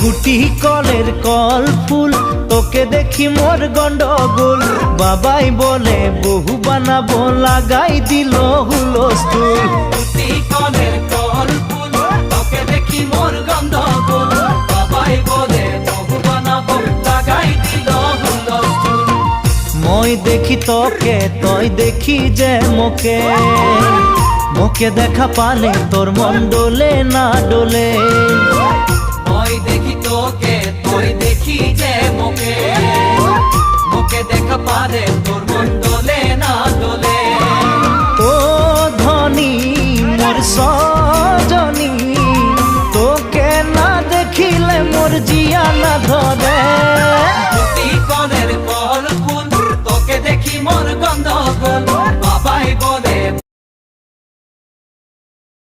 গুটি কলের কল ফুল, তোকে দেখি মোর গন্ডগোল। বাবাই বলে বহু বানাবো, লাগাই দিল হুলস্থুল। গুটি কলের কল ফুল, তোকে দেখি মোর গন্ডগোল। বাবাই বলে বহু বানাবো, লাগাই দিল হুলস্থুল। মই দেখি তোকে, তই দেখি যে মোকে, মোকে দেখা পালে তোর মন ডোলে না ডোলে। মই দেখি তোকে, তুই দেখি যে মোকে, মোকে দেখা পারে তোর মন ডোলে না ডোলে। ও ধনী মোর